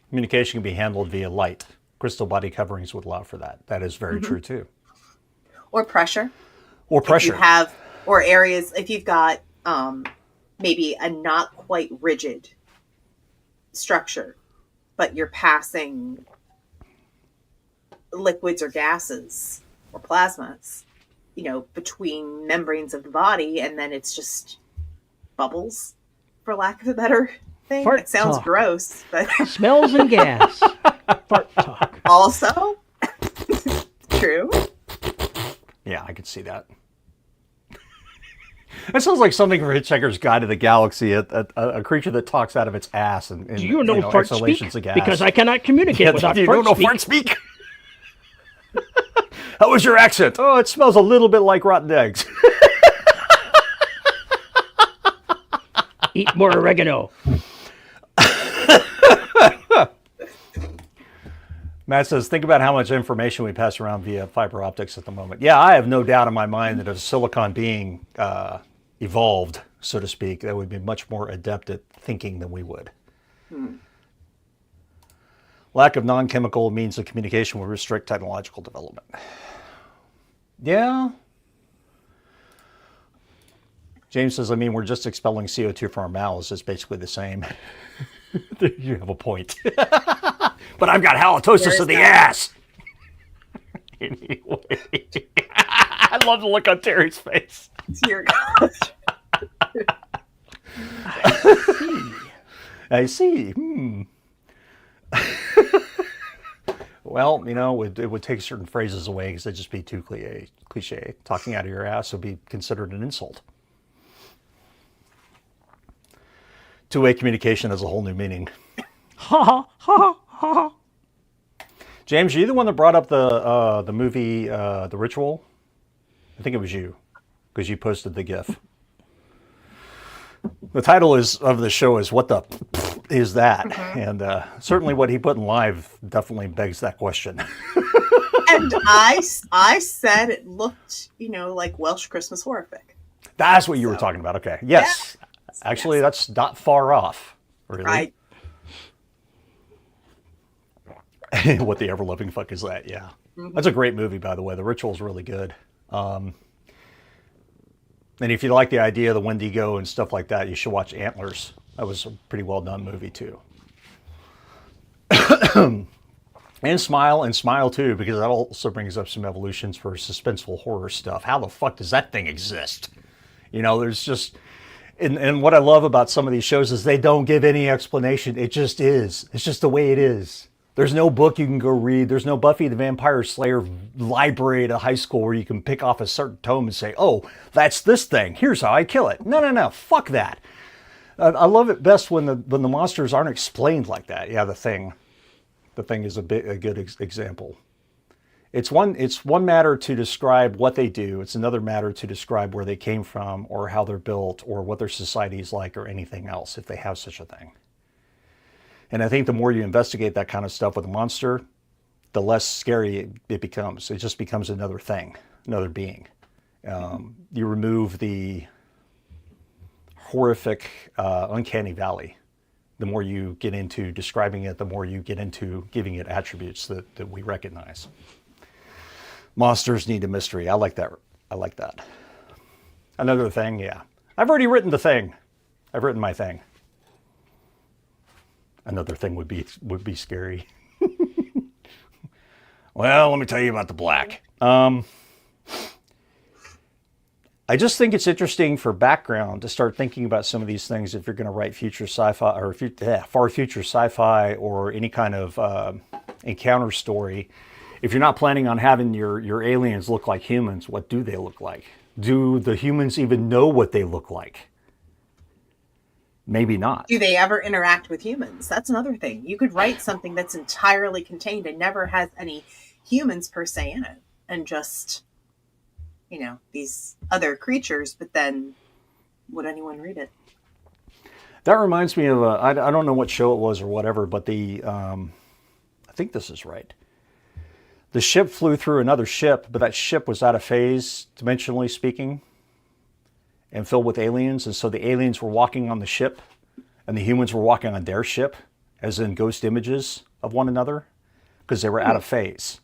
Communication can be handled via light. Crystal body coverings would allow for that. That is very true too. Or pressure. If you have, or areas, if you've got maybe a not quite rigid structure, but you're passing liquids or gases or plasmas, between membranes of the body, and then it's just bubbles, for lack of a better thing. Fart it sounds talk. Gross, but Smells and gas. Fart talk. Also true. Yeah, I could see that. That sounds like something from Hitchhiker's Guide to the Galaxy, a creature that talks out of its ass and Do you know fart speak? exhalations of gas. Because I cannot communicate without you fart don't know speak. fart speak? How was your accent? Oh, it smells a little bit like rotten eggs. Eat more oregano. Matt says, think about how much information we pass around via fiber optics at the moment. Yeah, I have no doubt in my mind that if a silicon being evolved, so to speak, that would be much more adept at thinking than we would. Lack of non-chemical means of communication will restrict technological development. Yeah. James says, I mean, we're just expelling CO2 from our mouths. It's basically the same. You have a point. But I've got halitosis of the ass. Anyway. I love the look on Terry's face. Dear God. I see. Well, you know, it would take certain phrases away because they'd just be too cliche. Talking out of your ass would be considered an insult. Two-way communication has a whole new meaning. Ha ha ha ha. James, are you the one that brought up the movie The Ritual? I think it was you, because you posted the GIF. The title of the show is "What the is that?" And certainly what he put in live definitely begs that question. And I said it looked, like Welsh Christmas horrific. That's what you were talking about. Okay, yes. Actually, that's not far off. Really. Right. What the ever-loving fuck is that? Yeah. That's a great movie, by the way. The Ritual is really good. And if you like the idea of the Wendigo and stuff like that, you should watch Antlers. That was a pretty well-done movie, too. And Smile, too, because that also brings up some evolutions for suspenseful horror stuff. How the fuck does that thing exist? There's just... And what I love about some of these shows is they don't give any explanation. It just is. It's just the way it is. There's no book you can go read. There's no Buffy the Vampire Slayer library at a high school where you can pick off a certain tome and say, oh, that's this thing. Here's how I kill it. No. Fuck that. I love it best when the monsters aren't explained like that. Yeah, the thing. The thing is a good example. It's one matter to describe what they do. It's another matter to describe where they came from or how they're built or what their society is like or anything else, if they have such a thing. And I think the more you investigate that kind of stuff with a monster, the less scary it becomes. It just becomes another thing, another being. You remove the horrific, uncanny valley. The more you get into describing it, the more you get into giving it attributes that we recognize. Monsters need a mystery. I like that. Another thing, yeah. I've already written the thing. I've written my thing. Another thing would be scary. Well, let me tell you about the black. I just think it's interesting for background to start thinking about some of these things if you're going to write future sci-fi or far future sci-fi or any kind of encounter story. If you're not planning on having your aliens look like humans, what do they look like? Do the humans even know what they look like? Maybe not. Do they ever interact with humans? That's another thing. You could write something that's entirely contained and never has any humans per se in it. And just, these other creatures, but then would anyone read it? That reminds me of, I don't know what show it was or whatever, but I think this is right. The ship flew through another ship, but that ship was out of phase, dimensionally speaking, and filled with aliens. And so the aliens were walking on the ship, and the humans were walking on their ship, as in ghost images of one another, because they were out of phase.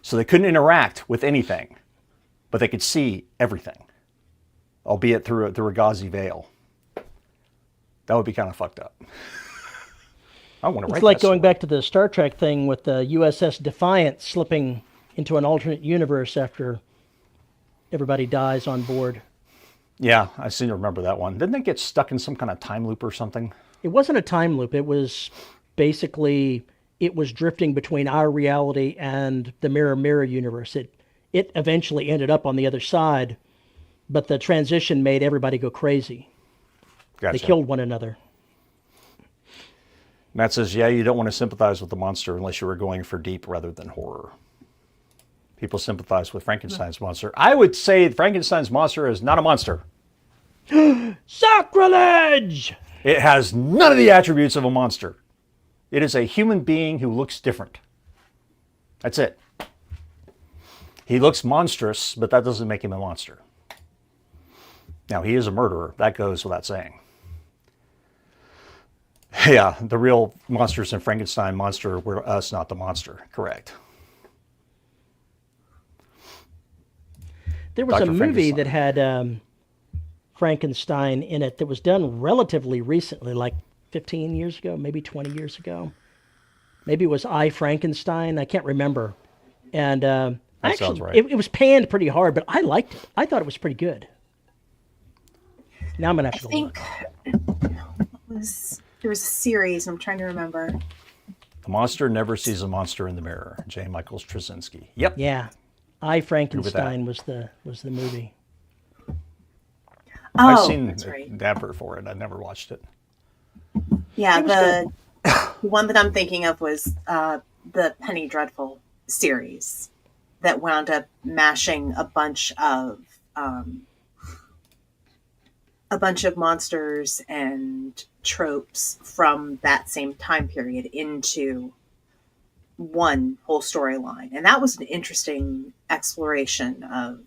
So they couldn't interact with anything, but they could see everything, albeit through a gauzy veil. That would be kind of fucked up. I want to write. It's like going back to the Star Trek thing with the USS Defiant slipping into an alternate universe after everybody dies on board. Yeah, I seem to remember that one. Didn't it get stuck in some kind of time loop or something? It wasn't a time loop. It was basically, it was drifting between our reality and the Mirror universe. It eventually ended up on the other side, but the transition made everybody go crazy. Gotcha. They killed one another. Matt says, yeah, you don't want to sympathize with the monster unless you were going for deep rather than horror. People sympathize with Frankenstein's monster. I would say Frankenstein's monster is not a monster. Sacrilege! It has none of the attributes of a monster. It is a human being who looks different. That's it. He looks monstrous, but that doesn't make him a monster. Now, he is a murderer. That goes without saying. Yeah, the real monsters in Frankenstein monster were us, not the monster. Correct. There was a movie that had Frankenstein in it that was done relatively recently, like 15 years ago, maybe 20 years ago. Maybe it was I, Frankenstein. I can't remember. And That sounds right. it was panned pretty hard, but I liked it. I thought it was pretty good. Now I'm going to have to go look. There was a series, I'm trying to remember. The monster never sees a monster in the mirror. J. Michael Straczynski. Yep. Yeah. I, Frankenstein was the movie. Oh, I've seen that's right. the advert for it. I never watched it. Yeah, the one that I'm thinking of was the Penny Dreadful series that wound up mashing a bunch of monsters and tropes from that same time period into one whole storyline. And that was an interesting exploration of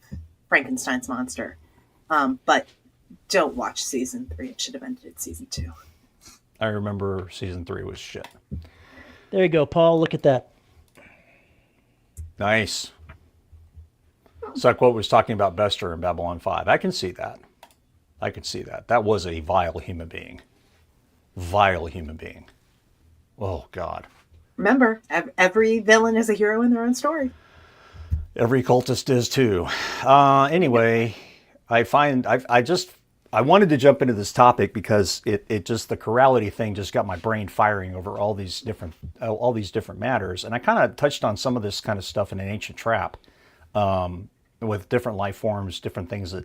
Frankenstein's monster. But don't watch season 3. It should have ended at season 2. I remember season 3 was shit. There you go, Paul. Look at that. Nice. It's like what was talking about Bester in Babylon 5. I can see that. That was a vile human being. Vile human being. Oh, God. Remember, every villain is a hero in their own story. Every cultist is too. Anyway, I wanted to jump into this topic because it just, the chirality thing just got my brain firing over all these different matters. And I kind of touched on some of this kind of stuff in An Ancient Trap, with different life forms, different things that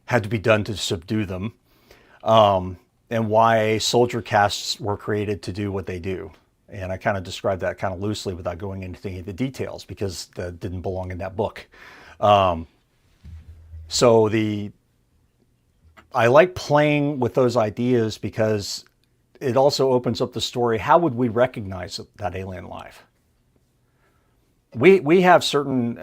had to be done to subdue them, and why soldier castes were created to do what they do. And I kind of described that kind of loosely without going into any of the details because that didn't belong in that book. I like playing with those ideas because it also opens up the story. How would we recognize that alien life? We have certain,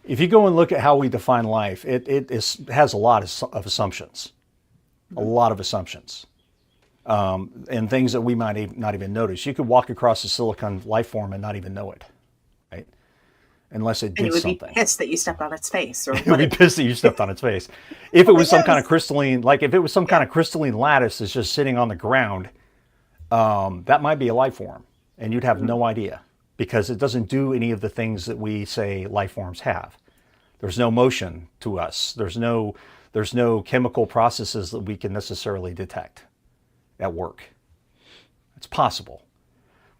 if you go and look at how we define life, it has a lot of assumptions, and things that we might not even notice. You could walk across a silicon life form and not even know it, right? Unless it did something. And you would be pissed that you stepped on its face. Or you would be pissed that you stepped on its face. If it was some kind of crystalline, kind of crystalline lattice that's just sitting on the ground, that might be a life form, and you'd have no idea because it doesn't do any of the things that we say life forms have. There's no motion to us. There's no chemical processes that we can necessarily detect at work. It's possible.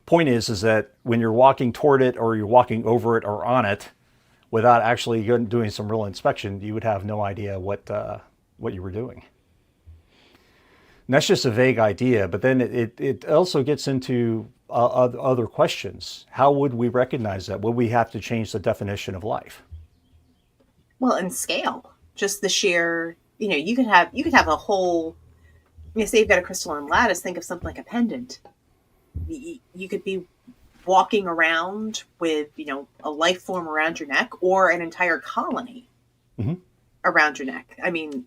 Point is that when you're walking toward it or you're walking over it or on it without actually doing some real inspection, you would have no idea what you were doing. And that's just a vague idea, but then it also gets into other questions. How would we recognize that? Would we have to change the definition of life? Well, and scale, just the sheer, you could have a whole, say you've got a crystalline lattice, think of something like a pendant. You could be walking around with, a life form around your neck or an entire colony around your neck. I mean,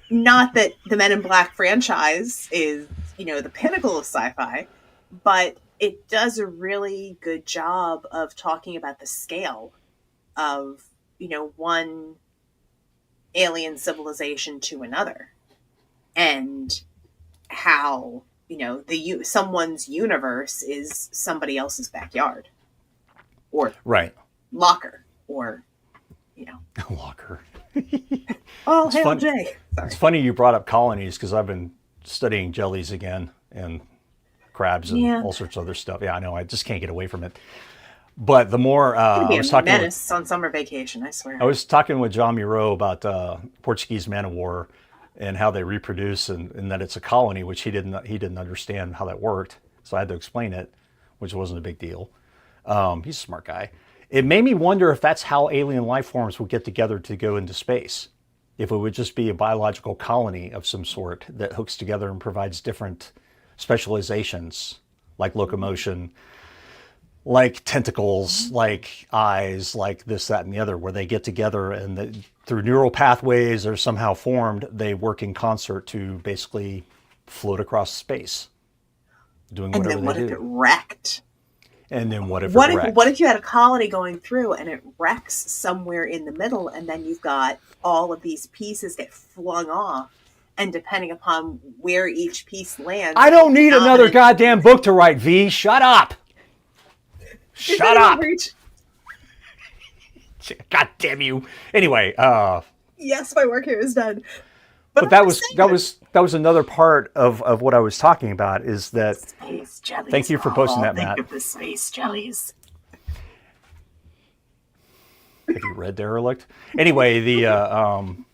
not that the Men in Black franchise is, the pinnacle of sci-fi, but it does a really good job of talking about the scale of, one alien civilization to another and how, someone's universe is somebody else's backyard or locker or, locker. Oh, hail Jay. Sorry. It's funny you brought up colonies because I've been studying jellies again and crabs and all sorts of other stuff. Yeah, I know. I just can't get away from it. But the more I was talking menace on summer vacation, I swear. I was talking with John Miro about Portuguese man of war and how they reproduce and that it's a colony, which he didn't understand how that worked. So I had to explain it, which wasn't a big deal. He's a smart guy. It made me wonder if that's how alien life forms would get together to go into space. If it would just be a biological colony of some sort that hooks together and provides different specializations like locomotion, like tentacles, like eyes, like this, that, and the other, where they get together and through neural pathways are somehow formed, they work in concert to basically float across space, doing whatever they do. And then what if it wrecked? And then what if what if you had a colony going through and it wrecks somewhere in the middle, and then you've got all of these pieces get flung off, and depending upon where each piece lands, I don't need another goddamn book to write, V. Shut up. Shut up. God damn you. Anyway, yes, my work here is done. But that was another part of what I was talking about, is that space jellies. Thank you for posting that, Matt. Think of the space jellies. Have you read Derelict? Anyway, the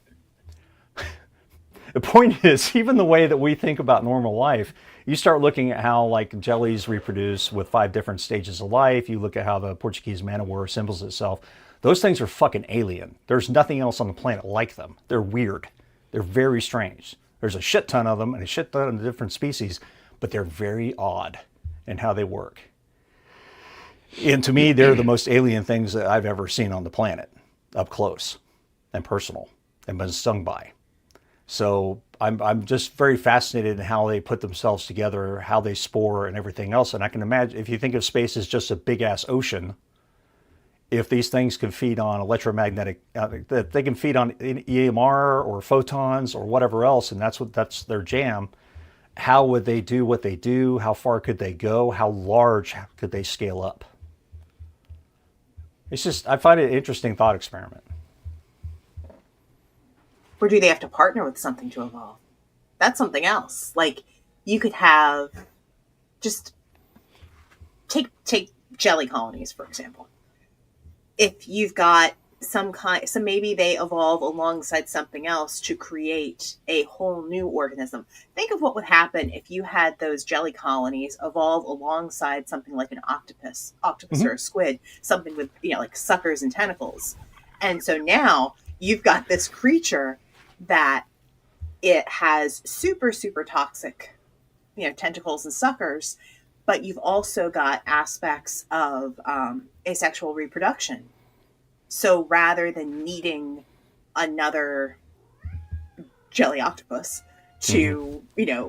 point is, even the way that we think about normal life, you start looking at how like jellies reproduce with 5 different stages of life. You look at how the Portuguese man of war assembles itself. Those things are fucking alien. There's nothing else on the planet like them. They're weird. They're very strange. There's a shit ton of them and a shit ton of different species, but they're very odd in how they work. And to me, they're the most alien things that I've ever seen on the planet, up close and personal, and been stung by. So I'm just very fascinated in how they put themselves together, how they spore and everything else. And I can imagine, if you think of space as just a big ass ocean, if these things can feed on electromagnetic, they can feed on EMR or photons or whatever else, and that's their jam. How would they do what they do? How far could they go? How large could they scale up? It's just, I find it an interesting thought experiment. Or do they have to partner with something to evolve? That's something else. Like, you could have, just take jelly colonies, for example. If you've got some kind, so maybe they evolve alongside something else to create a whole new organism. Think of what would happen if you had those jelly colonies evolve alongside something like an octopus mm-hmm. or a squid, something with, like suckers and tentacles. And so now you've got this creature that it has super, super toxic, tentacles and suckers, but you've also got aspects of asexual reproduction. So rather than needing another jelly octopus to,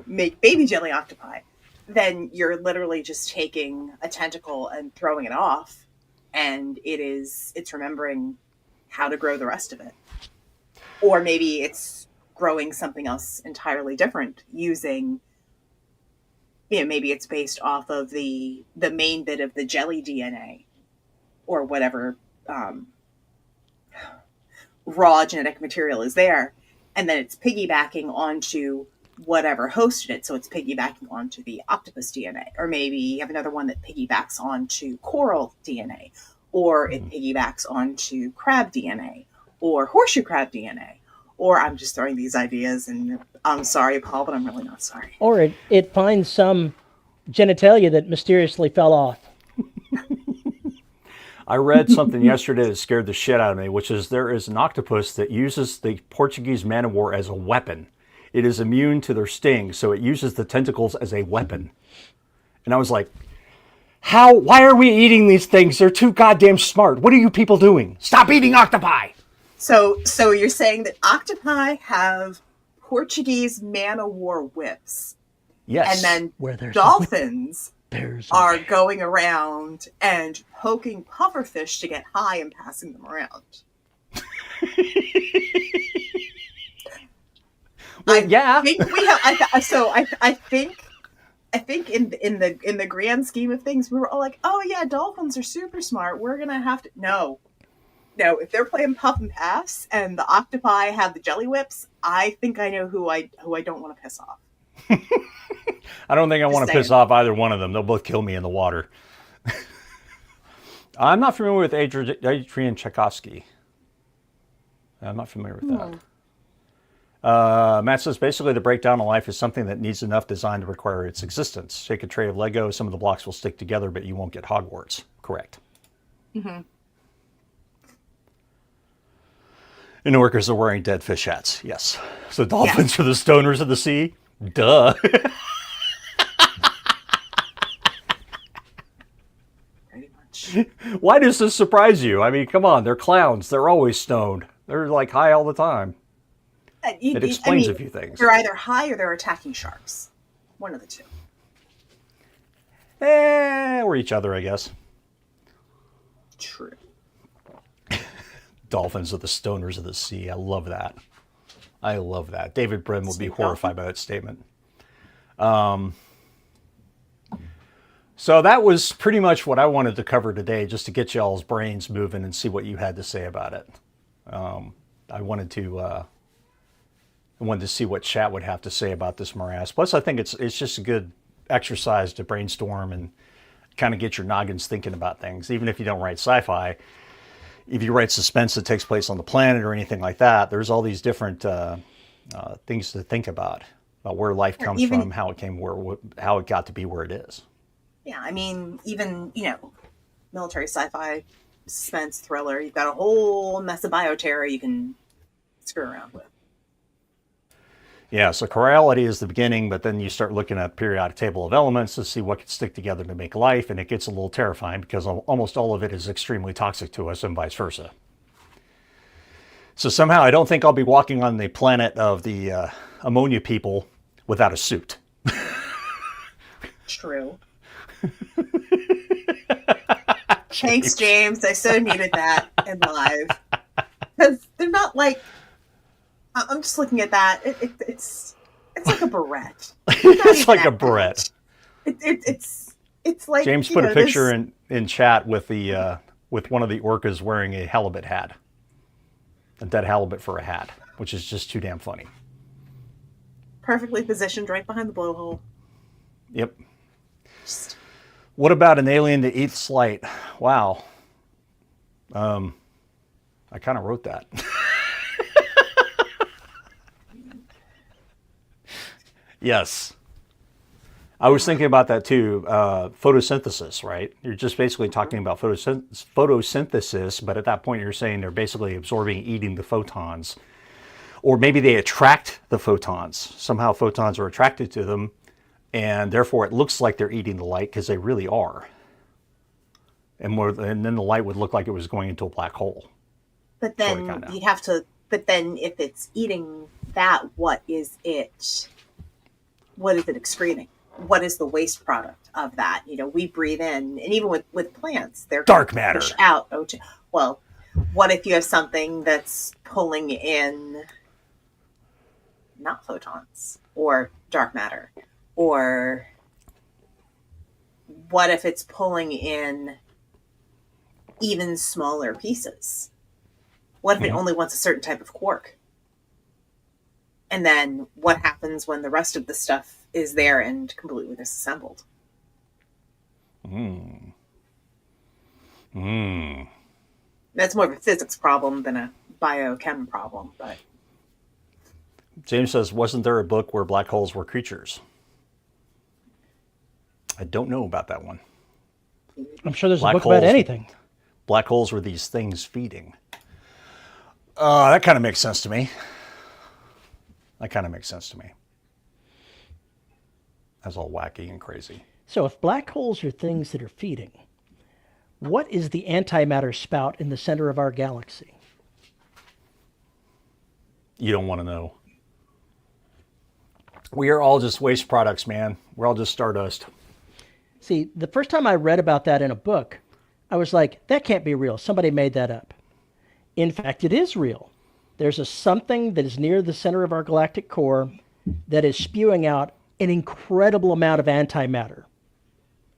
make baby jelly octopi, then you're literally just taking a tentacle and throwing it off, and it's remembering how to grow the rest of it. Or maybe it's growing something else entirely different using, maybe it's based off of the main bit of the jelly DNA or whatever raw genetic material is there. And then it's piggybacking onto whatever hosted it. So it's piggybacking onto the octopus DNA. Or maybe you have another one that piggybacks onto coral DNA. Or it piggybacks onto crab DNA. Or horseshoe crab DNA. Or I'm just throwing these ideas, and I'm sorry, Paul, but I'm really not sorry. Or it finds some genitalia that mysteriously fell off. I read something yesterday that scared the shit out of me, which is there is an octopus that uses the Portuguese man of war as a weapon. It is immune to their sting, so it uses the tentacles as a weapon. And I was like, why are we eating these things? They're too goddamn smart. What are you people doing? Stop eating octopi! So you're saying that octopi have Portuguese man-o'-war whips. Yes. And then dolphins are going around and poking pufferfish to get high and passing them around. Well, yeah. I think we have. I think in the grand scheme of things, we were all like, "Oh yeah, dolphins are super smart. We're gonna have to." No, if they're playing puff and pass and the octopi have the jelly whips, I think I know who I don't want to piss off. I don't think I want to piss off either one of them. They'll both kill me in the water. I'm not familiar with Adrian Tchaikovsky. I'm not familiar with that. Matt says, basically the breakdown of life is something that needs enough design to require its existence. Take a tray of Lego, some of the blocks will stick together, but you won't get Hogwarts. Correct. Mm-hmm. And the workers are wearing dead fish hats. Yes. So dolphins are the stoners of the sea? Duh. Pretty much. Why does this surprise you? I mean, come on. They're clowns. They're always stoned. They're like high all the time. It explains a few things. They're either high or they're attacking sharks. One of the two. Or each other, I guess. True. Dolphins are the stoners of the sea. I love that. I love that. David Brin would be horrified by that statement. So that was pretty much what I wanted to cover today, just to get y'all's brains moving and see what you had to say about it. I wanted to see what chat would have to say about this morass. Plus, I think it's just a good exercise to brainstorm and kind of get your noggins thinking about things. Even if you don't write sci-fi, if you write suspense that takes place on the planet or anything like that, there's all these different things to think about where life comes from, how it got to be where it is. Yeah, I mean, even, military sci-fi, suspense, thriller, you've got a whole mess of bioterror you can screw around with. Yeah, so chirality is the beginning, but then you start looking at periodic table of elements to see what can stick together to make life, and it gets a little terrifying because almost all of it is extremely toxic to us and vice versa. So somehow I don't think I'll be walking on the planet of the ammonia people without a suit. True. Thanks, James. I so needed that in live. Because they're not like... I'm just looking at that. It's like a barrette. It's like a barrette. It's like James put a picture in chat with one of the orcas wearing a halibut hat, a dead halibut for a hat, which is just too damn funny. Perfectly positioned right behind the blowhole. Yep. What about an alien that eats light? Wow. I kind of wrote that. Yes. I was thinking about that too. Photosynthesis, right? You're just basically talking about photosynthesis, but at that point you're saying they're basically absorbing, eating the photons. Or maybe they attract the photons. Somehow photons are attracted to them, and therefore it looks like they're eating the light because they really are. And then the light would look like it was going into a black hole. But then you'd have to, if it's eating that, what is it excreting? What is the waste product of that? We breathe in, and even with plants, they're dark matter push out. Well, what if you have something that's pulling in not photons or dark matter? Or what if it's pulling in even smaller pieces? What if it only wants a certain type of quark? And then what happens when the rest of the stuff is there and completely disassembled? That's more of a physics problem than a biochem problem. But James says, wasn't there a book where black holes were creatures? I don't know about that one. I'm sure there's a book about anything. Black holes were these things feeding. That kind of makes sense to me. That's all wacky and crazy. So if black holes are things that are feeding, what is the antimatter spout in the center of our galaxy? You don't want to know. We are all just waste products, man. We're all just stardust. See, the first time I read about that in a book, I was like, that can't be real. Somebody made that up. In fact, it is real. There's something that is near the center of our galactic core that is spewing out an incredible amount of antimatter,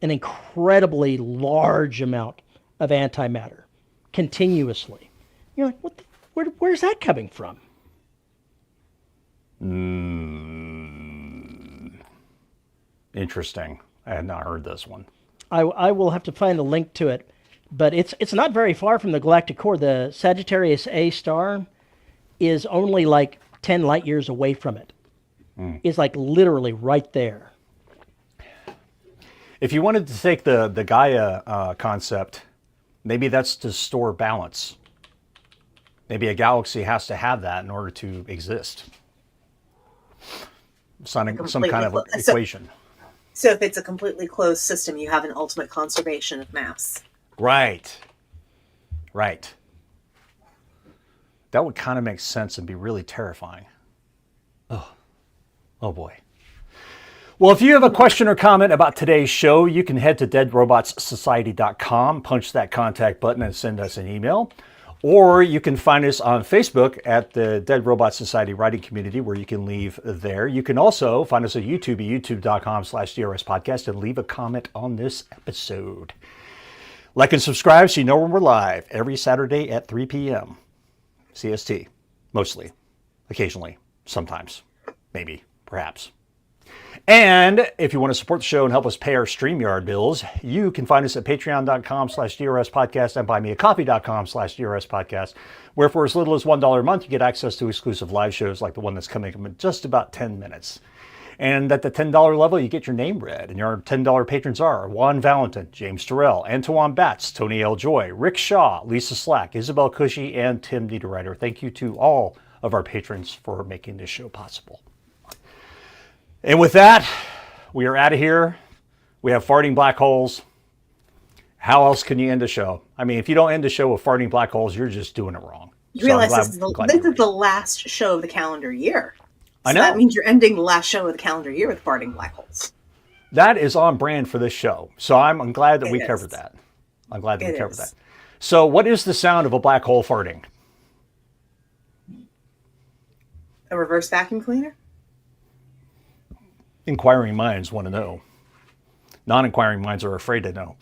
an incredibly large amount of antimatter, continuously. You're like, where's that coming from? Interesting. I had not heard this one. I will have to find a link to it, but it's not very far from the galactic core. The Sagittarius A star is only like 10 light years away from it. It's like literally right there. If you wanted to take the Gaia concept, maybe that's to store balance. Maybe a galaxy has to have that in order to exist. Some kind of equation. So if it's a completely closed system, you have an ultimate conservation of mass. Right. That would kind of make sense and be really terrifying. Oh boy. Well, if you have a question or comment about today's show, you can head to deadrobotssociety.com, punch that contact button, and send us an email. Or you can find us on Facebook at the Dead Robot Society writing community, where you can leave there. You can also find us at YouTube at youtube.com/DRS podcast and leave a comment on this episode. Like and subscribe so you know when we're live every Saturday at 3 p.m. CST, mostly, occasionally, sometimes, maybe, perhaps. And if you want to support the show and help us pay our StreamYard bills, you can find us at patreon.com/DRS podcast and buymeacoffee.com/DRS podcast, where for as little as $1 a month, you get access to exclusive live shows like the one that's coming up in just about 10 minutes. And at the $10 level, you get your name read. And our $10 patrons are Juan Valentin, James Terrell, Antoine Batts, Tony L. Joy, Rick Shaw, Lisa Slack, Isabel Cushy, and Tim Niederreiter. Thank you to all of our patrons for making this show possible. And with that, we are out of here. We have farting black holes. How else can you end a show? I mean, if you don't end a show with farting black holes, you're just doing it wrong. You realize this is the last show of the calendar year. So I know. That means you're ending the last show of the calendar year with farting black holes. That is on brand for this show. So I'm glad that we covered that. I'm glad that we covered that. So what is the sound of a black hole farting? A reverse vacuum cleaner? Inquiring minds want to know. Non-inquiring minds are afraid to know.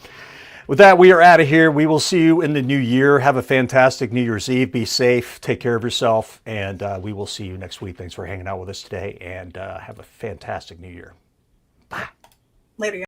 With that, we are out of here. We will see you in the new year. Have a fantastic New Year's Eve. Be safe. Take care of yourself. And we will see you next week. Thanks for hanging out with us today. And have a fantastic new year. Bye. Later,